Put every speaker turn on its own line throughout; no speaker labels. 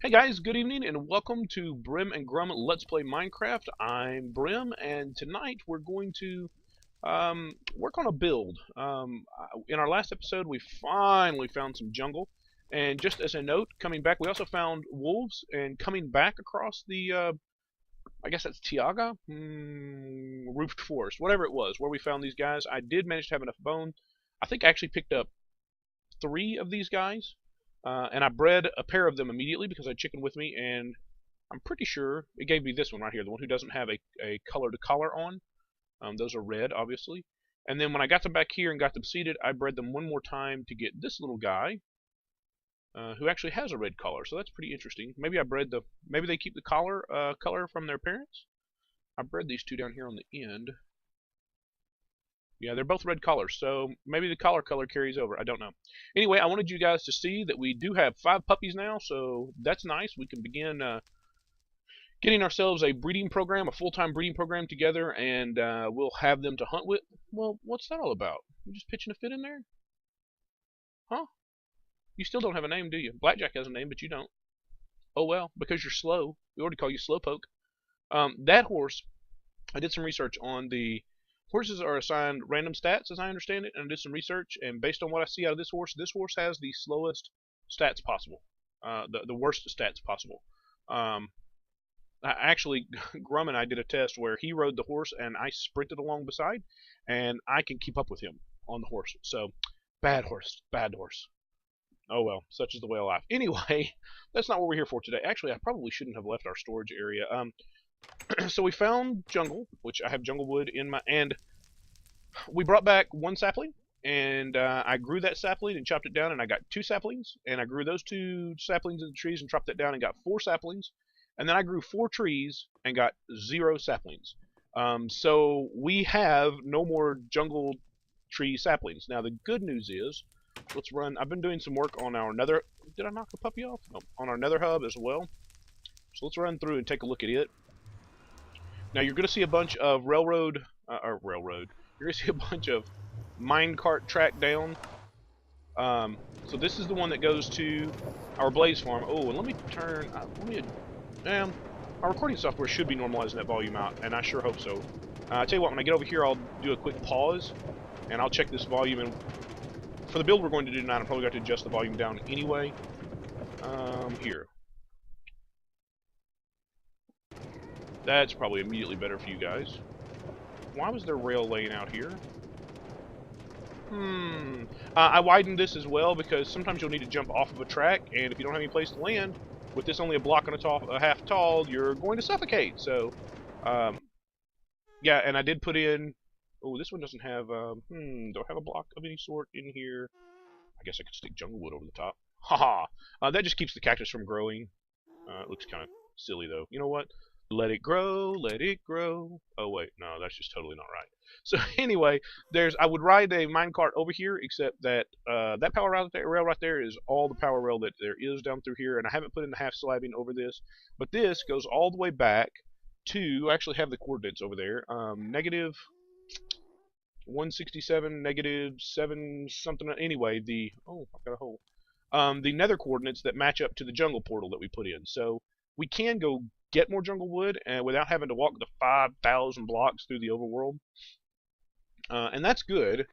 Hey guys, good evening and welcome to Brim and Grum Let's Play Minecraft. I'm Brim and tonight we're going to work on a build. In our last episode we finally found some jungle, and just as a note, coming back we also found wolves, and coming back across the, I guess that's Tiaga? Roofed Forest, whatever it was, where we found these guys. I did manage to have enough bone. I think I actually picked up 3 of these guys. And I bred a pair of them immediately because I had chicken with me, and I'm pretty sure it gave me this one right here, the one who doesn't have a colored collar on. Those are red, obviously. And then when I got them back here and got them seeded, I bred them one more time to get this little guy, who actually has a red collar. So that's pretty interesting. Maybe maybe they keep the collar color from their parents. I bred these 2 down here on the end. Yeah, they're both red collars, so maybe the collar color carries over. I don't know. Anyway, I wanted you guys to see that we do have 5 puppies now, so that's nice. We can begin getting ourselves a breeding program, a full-time breeding program together, and we'll have them to hunt with. Well, what's that all about? You just pitching a fit in there? Huh? You still don't have a name, do you? Blackjack has a name, but you don't. Oh well, because you're slow. We already call you Slowpoke. That horse, I did some research on the horses are assigned random stats, as I understand it, and I did some research, and based on what I see out of this horse has the slowest stats possible, the worst stats possible. Actually, Grum and I did a test where he rode the horse, and I sprinted along beside, and I can keep up with him on the horse. So, bad horse, bad horse. Oh well, such is the way of life. Anyway, that's not what we're here for today. Actually, I probably shouldn't have left our storage area. So we found jungle, which I have jungle wood in my, and we brought back 1 sapling, and I grew that sapling and chopped it down, and I got 2 saplings, and I grew those 2 saplings in the trees and chopped that down and got 4 saplings, and then I grew 4 trees and got 0 saplings. So we have no more jungle tree saplings. Now the good news is, let's run. I've been doing some work on our nether. Did I knock a puppy off? No, on our nether hub as well. So let's run through and take a look at it. Now you're going to see a bunch of railroad. You're going to see a bunch of minecart track down. So this is the one that goes to our blaze farm. Oh, and let me turn. Our recording software should be normalizing that volume out, and I sure hope so. I tell you what, when I get over here, I'll do a quick pause, and I'll check this volume. And for the build we're going to do tonight, I'm probably going to adjust the volume down anyway. Here. That's probably immediately better for you guys. Why was there rail laying out here? I widened this as well because sometimes you'll need to jump off of a track, and if you don't have any place to land, with this only a block and a half tall, you're going to suffocate. So, yeah, and I did put in. Oh, this one doesn't have. Do I have a block of any sort in here? I guess I could stick jungle wood over the top. Haha. That just keeps the cactus from growing. It looks kind of silly though. You know what? Let it grow, let it grow. Oh wait, no, that's just totally not right. So anyway, I would ride a minecart over here, except that that power rail right there is all the power rail that there is down through here, and I haven't put in the half slabbing over this. But this goes all the way back to, I actually have the coordinates over there, negative 167, negative 7 something. Anyway, I've got a hole. The nether coordinates that match up to the jungle portal that we put in. So we can go get more jungle wood without having to walk the 5,000 blocks through the overworld. And that's good,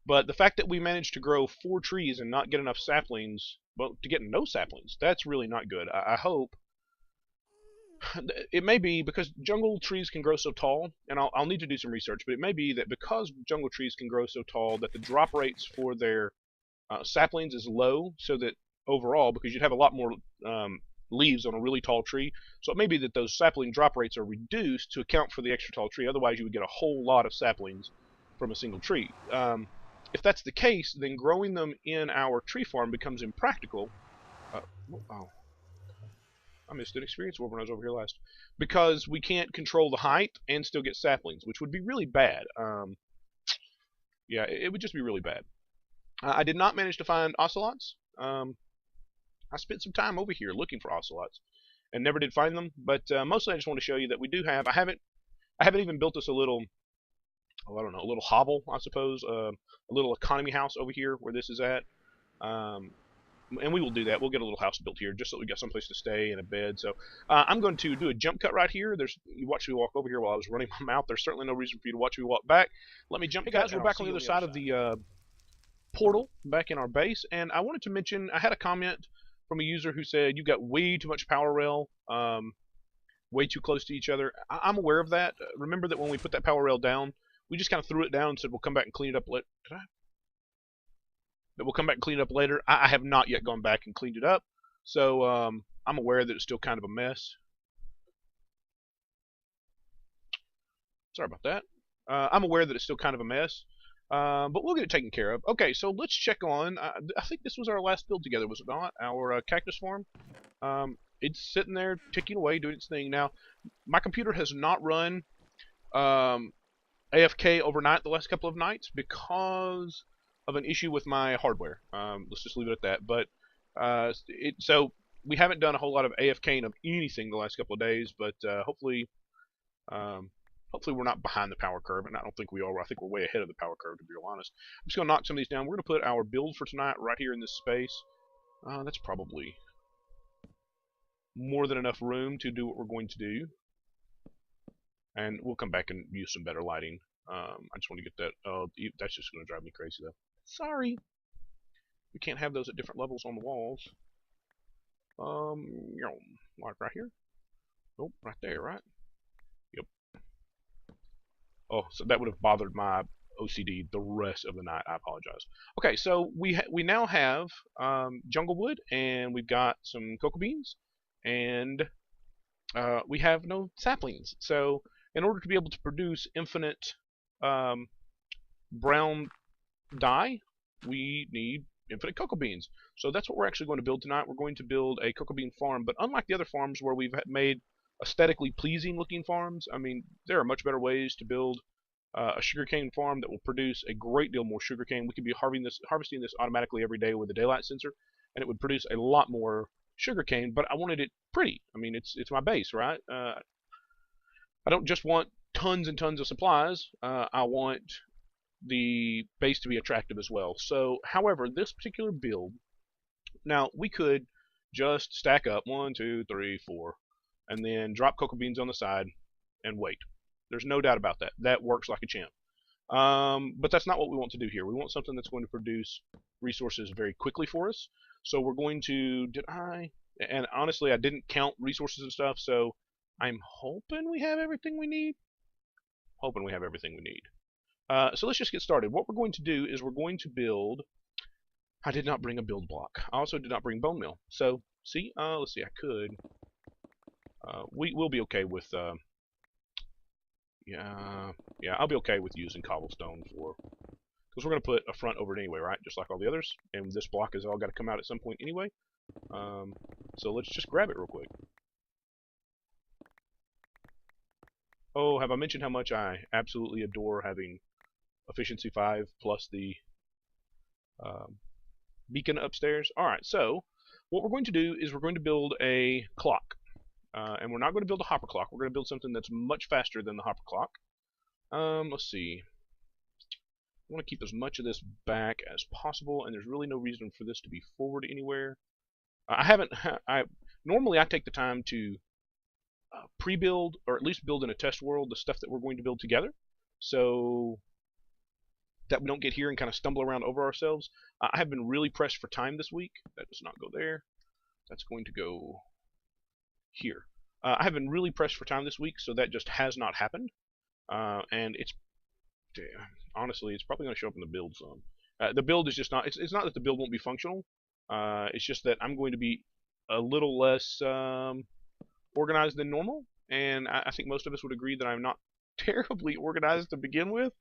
but the fact that we managed to grow 4 trees and not get enough saplings, well, to get no saplings, that's really not good. I hope it may be because jungle trees can grow so tall, and I'll need to do some research, but it may be that because jungle trees can grow so tall that the drop rates for their saplings is low, so that overall, because you'd have a lot more leaves on a really tall tree, so it may be that those sapling drop rates are reduced to account for the extra tall tree. Otherwise you would get a whole lot of saplings from a single tree. If that's the case, then growing them in our tree farm becomes impractical. Oh, I missed an experience orb when I was over here last, because we can't control the height and still get saplings, which would be really bad. Yeah, it would just be really bad. I did not manage to find ocelots. I spent some time over here looking for ocelots and never did find them, but mostly I just want to show you that we do have. I haven't even built us a little, oh, I don't know, a little hovel, I suppose, a little economy house over here where this is at. and we will do that. We'll get a little house built here just so we got someplace to stay and a bed. So I'm going to do a jump cut right here. You watch me walk over here while I was running my mouth. There's certainly no reason for you to watch me walk back. Let me jump. Hey guys, we're back on the other side of the portal, back in our base, and I wanted to mention I had a comment from a user who said you got way too much power rail, way too close to each other. I'm aware of that. Remember that when we put that power rail down, we just kind of threw it down and said we'll come back and clean it up later. That we'll come back and clean it up later. I have not yet gone back and cleaned it up, so I'm aware that it's still kind of a mess. Sorry about that. I'm aware that it's still kind of a mess, but we'll get it taken care of. Okay, so let's check on. I think this was our last build together, was it not? Our cactus farm. It's sitting there ticking away, doing its thing. Now, my computer has not run AFK overnight the last couple of nights because of an issue with my hardware. Let's just leave it at that. But so we haven't done a whole lot of AFKing of anything the last couple of days, but hopefully we're not behind the power curve, and I don't think we are. I think we're way ahead of the power curve, to be real honest. I'm just going to knock some of these down. We're going to put our build for tonight right here in this space. That's probably more than enough room to do what we're going to do. And we'll come back and use some better lighting. I just want to get that. That's just going to drive me crazy, though. Sorry. We can't have those at different levels on the walls. Like right here. Nope, right there, right? Yep. Oh, so that would have bothered my OCD the rest of the night. I apologize. Okay, so we now have jungle wood, and we've got some cocoa beans, and we have no saplings. So in order to be able to produce infinite brown dye, we need infinite cocoa beans. So that's what we're actually going to build tonight. We're going to build a cocoa bean farm, but unlike the other farms where we've made aesthetically pleasing looking farms, I mean, there are much better ways to build a sugarcane farm that will produce a great deal more sugarcane. We could be harvesting this automatically every day with a daylight sensor, and it would produce a lot more sugarcane, but I wanted it pretty. I mean, it's my base, right? I don't just want tons and tons of supplies. I want the base to be attractive as well. So, however, this particular build, now we could just stack up 1, 2, 3, 4, and then drop cocoa beans on the side and wait. There's no doubt about that. That works like a champ. But that's not what we want to do here. We want something that's going to produce resources very quickly for us. So we're going to, and honestly I didn't count resources and stuff, so I'm hoping we have everything we need. So let's just get started. What we're going to do is we're going to build. I did not bring a build block. I also did not bring bone meal. So see, let's see. I could. We'll be okay with. Yeah, I'll be okay with using cobblestone because we're going to put a front over it anyway, right? Just like all the others. And this block has all got to come out at some point anyway. So let's just grab it real quick. Oh, have I mentioned how much I absolutely adore having efficiency 5 plus the beacon upstairs? Alright, so what we're going to do is we're going to build a clock. And we're not going to build a hopper clock. We're going to build something that's much faster than the hopper clock. Let's see. I want to keep as much of this back as possible, and there's really no reason for this to be forward anywhere. Normally I take the time to pre-build, or at least build in a test world, the stuff that we're going to build together, so that we don't get here and kind of stumble around over ourselves. I have been really pressed for time this week. That does not go there. That's going to go here. I have been really pressed for time this week, so that just has not happened. And honestly, it's probably going to show up in the build some. The build is just not. It's not that the build won't be functional. It's just that I'm going to be a little less organized than normal, and I think most of us would agree that I'm not terribly organized to begin with.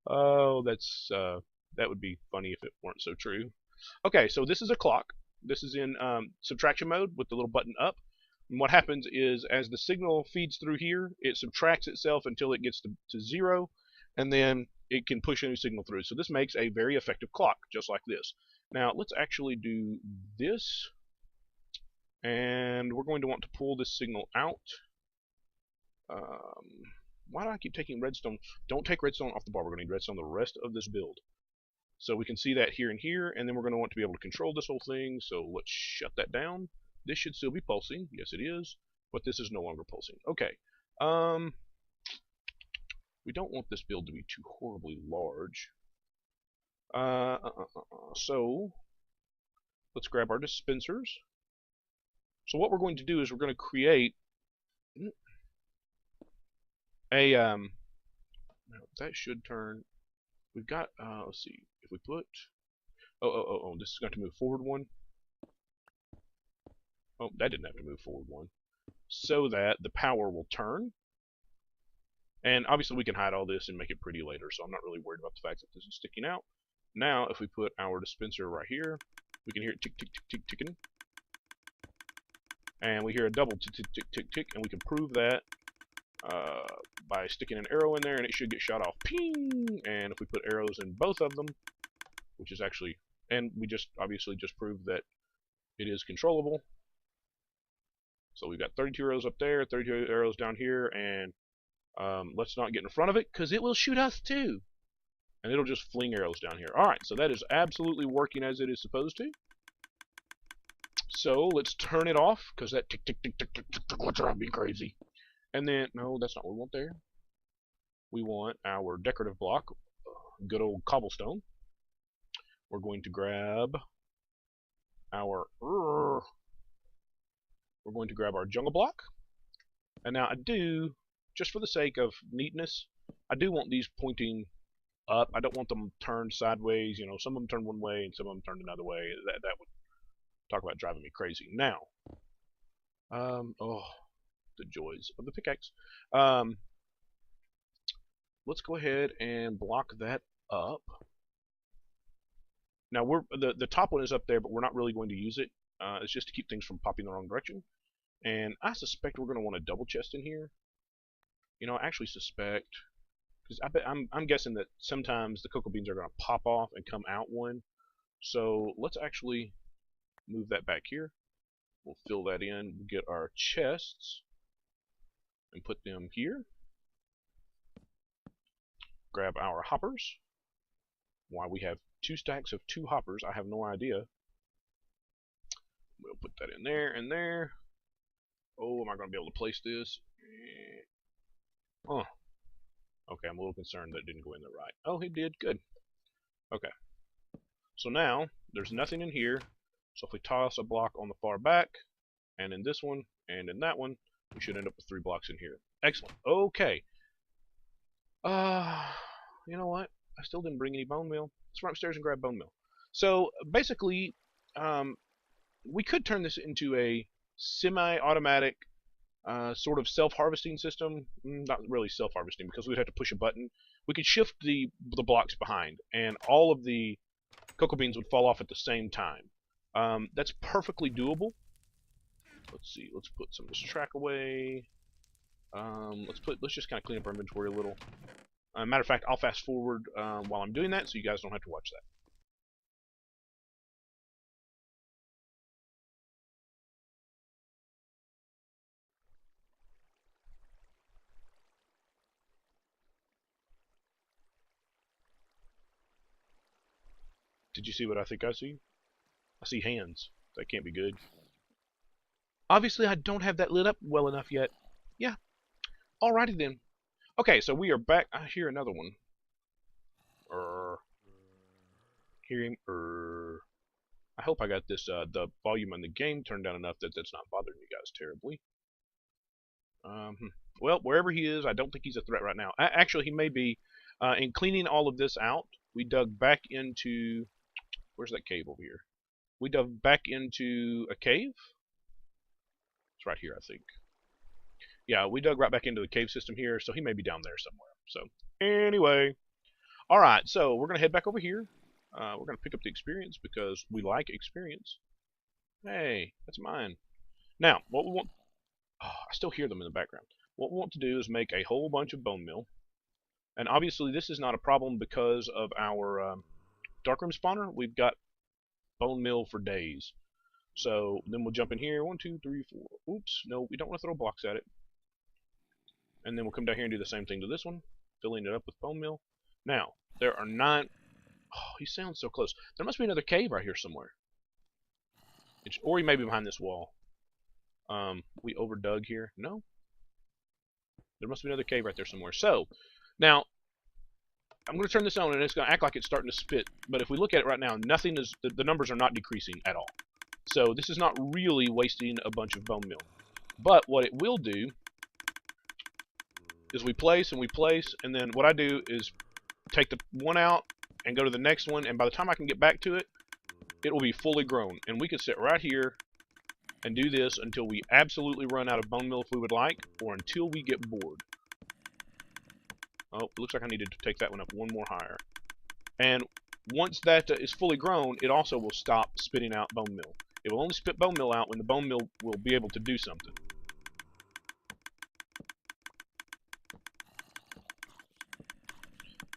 Oh, that would be funny if it weren't so true. Okay, so this is a clock. This is in subtraction mode with the little button up. And what happens is, as the signal feeds through here, it subtracts itself until it gets to 0, and then it can push a new signal through. So this makes a very effective clock, just like this. Now, let's actually do this. And we're going to want to pull this signal out. Why do I keep taking redstone? Don't take redstone off the bar. We're going to need redstone the rest of this build. So we can see that here and here, and then we're going to want to be able to control this whole thing. So let's shut that down. This should still be pulsing. Yes, it is. But this is no longer pulsing. Okay. We don't want this build to be too horribly large. So let's grab our dispensers. So what we're going to do is we're going to create a that should turn. We've got let's see if we put this is going to move forward one. Oh, that didn't have to move forward one, so that the power will turn. And obviously we can hide all this and make it pretty later, so I'm not really worried about the fact that this is sticking out. Now if we put our dispenser right here, we can hear it tick tick tick tick ticking, and we hear a double tick tick tick tick tick, and we can prove that by sticking an arrow in there, and it should get shot off. Ping! And if we put arrows in both of them, which is actually, and we just obviously just proved that it is controllable. So we've got 32 arrows up there, 32 arrows down here, and let's not get in front of it because it will shoot us too. And it'll just fling arrows down here. Alright, so that is absolutely working as it is supposed to. So let's turn it off because that tick tick tick tick tick tick tick will drive me crazy. And then, no, that's not what we want there. We want our decorative block, good old cobblestone. We're going to grab our jungle block. And now I do, just for the sake of neatness, I do want these pointing up. I don't want them turned sideways. You know, some of them turn one way and some of them turn another way. That would talk about driving me crazy. Now, oh, the joys of the pickaxe. Let's go ahead and block that up. Now the top one is up there, but we're not really going to use it. It's just to keep things from popping the wrong direction. And I suspect we're going to want a double chest in here. You know, I actually suspect, because I'm guessing that sometimes the cocoa beans are going to pop off and come out one. So let's actually move that back here. We'll fill that in, get our chests, and put them here. Grab our hoppers. Why we have 2 stacks of 2 hoppers, I have no idea. We'll put that in there and there. Oh, am I going to be able to place this? Oh. Okay, I'm a little concerned that it didn't go in there right. Oh, it did. Good. Okay. So now, there's nothing in here. So if we toss a block on the far back, and in this one, and in that one, we should end up with 3 blocks in here. Excellent. Okay. You know what? I still didn't bring any bone meal. Let's run upstairs and grab bone meal. So basically, we could turn this into a semi-automatic sort of self-harvesting system. Not really self-harvesting because we'd have to push a button. We could shift the blocks behind, and all of the cocoa beans would fall off at the same time. That's perfectly doable. Let's see. Let's put some of this track away. Let's just kind of clean up our inventory a little. Matter of fact, I'll fast forward while I'm doing that, so you guys don't have to watch that. Did you see what I think I see? I see hands. That can't be good. Obviously, I don't have that lit up well enough yet. Yeah. Alrighty then. Okay, so we are back. I hear another one. Hear him. I hope I got this the volume on the game turned down enough that that's not bothering you guys terribly. Well, wherever he is, I don't think he's a threat right now. Actually, he may be. In cleaning all of this out, we dug back into... Where's that cave over here? We dug back into a cave. It's right here, I think. Yeah, we dug right back into the cave system here, so he may be down there somewhere. So, anyway. Alright, so we're going to head back over here. We're going to pick up the experience because we like experience. Hey, that's mine. Now, what we want... Oh, I still hear them in the background. What we want to do is make a whole bunch of bone meal. And obviously this is not a problem because of our darkroom spawner. We've got bone meal for days. So then we'll jump in here. 1, 2, 3, 4. Oops, no, we don't want to throw blocks at it. And then we'll come down here and do the same thing to this one, filling it up with bone meal. Now, there are 9... Oh, he sounds so close. There must be another cave right here somewhere. Or he may be behind this wall. We overdug here. No? There must be another cave right there somewhere. So, now, I'm going to turn this on, and it's going to act like it's starting to spit. But if we look at it right now, nothing is. The numbers are not decreasing at all. So this is not really wasting a bunch of bone meal. But what it will do is we place, and then what I do is take the one out and go to the next one, and by the time I can get back to it, it will be fully grown. And we can sit right here and do this until we absolutely run out of bone meal if we would like, or until we get bored. Oh, it looks like I needed to take that one up one more higher. And once that is fully grown, it also will stop spitting out bone meal. It will only spit bone meal out when the bone meal will be able to do something.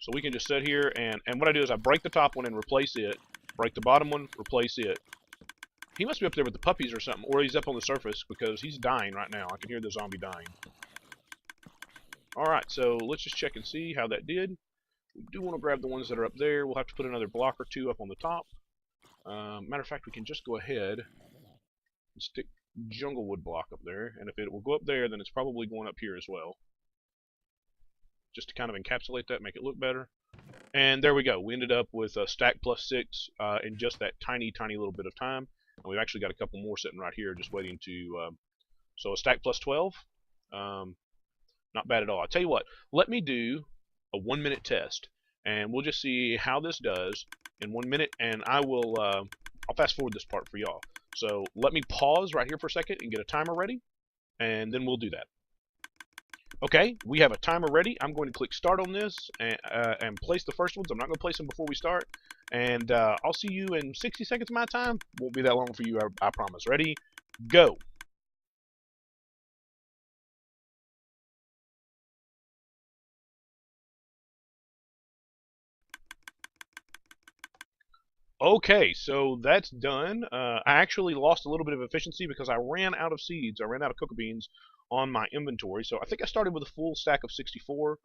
So we can just sit here, and what I do is I break the top one and replace it, break the bottom one, replace it. He must be up there with the puppies or something, or he's up on the surface because he's dying right now. I can hear the zombie dying. Alright, so let's just check and see how that did. We do want to grab the ones that are up there. We'll have to put another block or two up on the top. Matter of fact, we can just go ahead and stick jungle wood block up there, and if it will go up there, then it's probably going up here as well. Just to kind of encapsulate that, make it look better. And there we go. We ended up with a stack plus 6 in just that tiny, tiny little bit of time. And we've actually got a couple more sitting right here just waiting to... so a stack plus 12. Not bad at all. I'll tell you what. Let me do a 1-minute test. And we'll just see how this does in 1 minute. And I will... I'll fast forward this part for y'all. So let me pause right here for a second and get a timer ready. And then we'll do that. Okay, we have a timer ready. I'm going to click start on this and place the first ones. I'm not going to place them before we start. And I'll see you in 60 seconds of my time. Won't be that long for you, I promise. Ready? Go. Okay, so that's done. I actually lost a little bit of efficiency because I ran out of seeds. I ran out of cocoa beans on my inventory. So I think I started with a full stack of 64.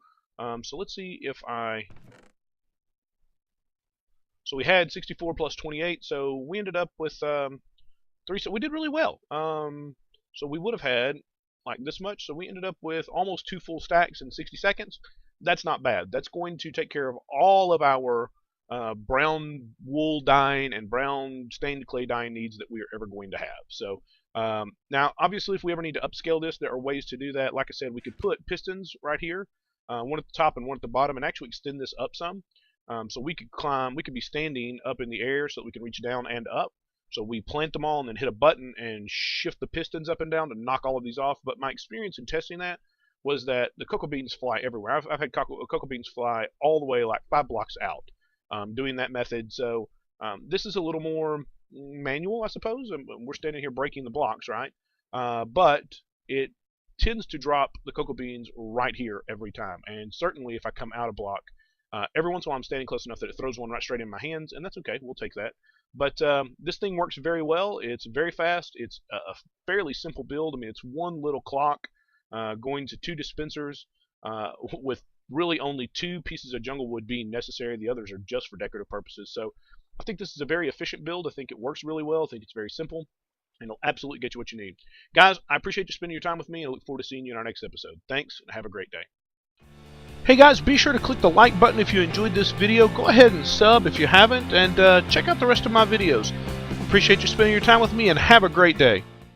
So let's see if I... So we had 64 plus 28, so we ended up with 3. So we did really well. So we would have had like this much. So we ended up with almost 2 full stacks in 60 seconds. That's not bad. That's going to take care of all of our brown wool dyeing and brown stained clay dyeing needs that we are ever going to have. So now, obviously, if we ever need to upscale this, there are ways to do that. Like I said, we could put pistons right here, one at the top and one at the bottom, and actually extend this up some. So we could climb, we could be standing up in the air so that we can reach down and up. So we plant them all and then hit a button and shift the pistons up and down to knock all of these off. But my experience in testing that was that the cocoa beans fly everywhere. I've had cocoa beans fly all the way like 5 blocks out doing that method. So this is a little more manual, I suppose. We're standing here breaking the blocks, right? But it tends to drop the cocoa beans right here every time. And certainly if I come out of block, every once in a while I'm standing close enough that it throws one right straight in my hands, and that's okay. We'll take that. But this thing works very well. It's very fast. It's a fairly simple build. I mean, it's one little clock going to 2 dispensers with really only 2 pieces of jungle wood being necessary. The others are just for decorative purposes. So I think this is a very efficient build. I think it works really well. I think it's very simple, and it'll absolutely get you what you need. Guys, I appreciate you spending your time with me, and I look forward to seeing you in our next episode. Thanks, and have a great day. Hey guys, be sure to click the like button if you enjoyed this video. Go ahead and sub if you haven't, and check out the rest of my videos. Appreciate you spending your time with me, and have a great day.